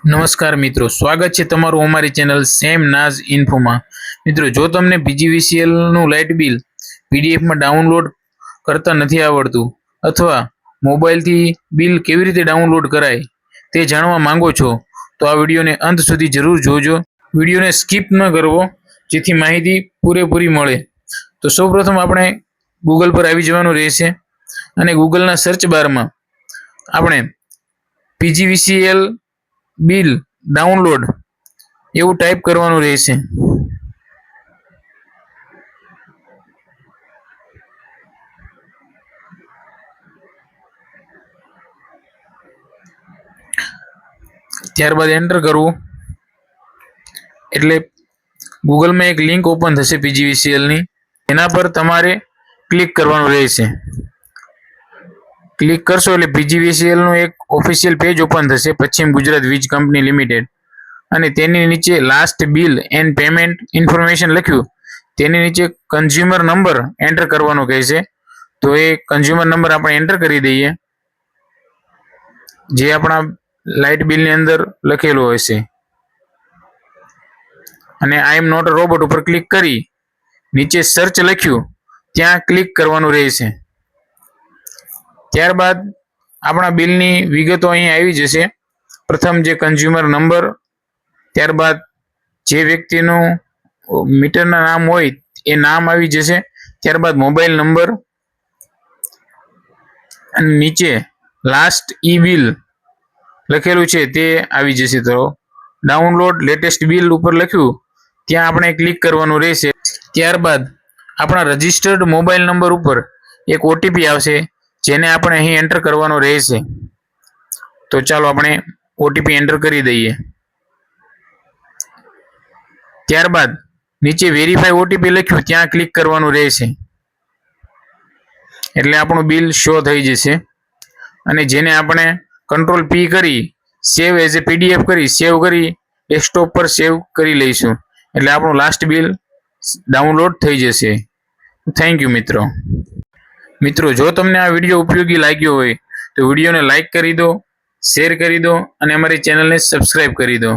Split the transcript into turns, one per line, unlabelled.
નમસ્કાર મિત્રો, સ્વાગત છે તમારું અમારી ચેનલ સેમ નાઝ ઇન્ફોમાં। મિત્રો, જો તમને પીજીવીસીએલ નું લાઇટ બિલ પીડીએફમાં ડાઉનલોડ કરતા નથી આવડતું અથવા મોબાઈલથી બિલ કેવી રીતે ડાઉનલોડ કરાય તે જાણવા માંગો છો તો આ વિડીયોને અંત સુધી જરૂર જોજો। વિડીયોને સ્કીપ ન કરવો જેથી માહિતી પૂરેપૂરી મળે। તો સૌપ્રથમ આપણે ગૂગલ પર આવી જવાનું રહેશે અને ગૂગલના સર્ચ બારમાં આપણે પીજીવીસીએલ બિલ ડાઉનલોડ એવું ટાઈપ કરવાનું રહેશે। ત્યારબાદ એન્ટર કરવું એટલે ગૂગલમાં એક લિંક ઓપન થશે પીજીવીસીએલ ની, એના પર તમારે ક્લિક કરવાનું રહેશે। ક્લિક કરશો એટલે પીજીવીસીએલ નું એક ઓફિશિયલ પેજ ઓપન થશે, પશ્ચિમ ગુજરાત વીજ કંપની લિમિટેડ, અને તેની નીચે last bill and payment information લખ્યું, તેની નીચે કન્ઝ્યુમર નંબર એન્ટર કરવાનો કહેશે। તો એ કન્ઝ્યુમર નંબર આપણે એન્ટર કરી દઈએ જે આપણા લાઇટ બિલની અંદર લખેલો હશે, અને આઈ એમ નોટ અ રોબોટ ઉપર ક્લિક કરી નીચે સર્ચ લખ્યું ત્યાં ક્લિક કરવાનું રહેશે। ત્યારબાદ આપણા બિલની વિગતો અહીં આવી જશે। પ્રથમ જે કન્ઝ્યુમર નંબર, ત્યારબાદ જે વ્યક્તિનું મીટરના નામ હોય એ નામ આવી જશે, ત્યારબાદ મોબાઈલ નંબર, અને નીચે લાસ્ટ ઈ બિલ લખેલું છે તે આવી જશે। તો ડાઉનલોડ લેટેસ્ટ બિલ ઉપર લખ્યું ત્યાં આપણે ક્લિક કરવાનું રહેશે। ત્યારબાદ આપણા રજિસ્ટર્ડ મોબાઈલ નંબર ઉપર એક ઓટીપી આવશે જેને આપણે અહીં એન્ટર કરવાનો રહેશે। તો ચાલો આપણે ઓટીપી એન્ટર કરી દઈએ। ત્યારબાદ નીચે વેરીફાઈ ઓટીપી લખ્યું ત્યાં ક્લિક કરવાનું રહેશે એટલે આપણું બિલ શો થઈ જશે, અને જેને આપણે કંટ્રોલ પી કરી સેવ એઝ એ પીડીએફ કરી સેવ કરી ડેસ્કટોપ પર સેવ કરી લઈશું એટલે આપણું લાસ્ટ બિલ ડાઉનલોડ થઈ જશે। થેન્ક યુ મિત્રો, જો તમને આ વિડીયો ઉપયોગી લાગ્યો હોય તો વિડીયોને લાઈક કરી દો, શેર કરી દો અને અમારી ચેનલને સબસ્ક્રાઈબ કરી દો।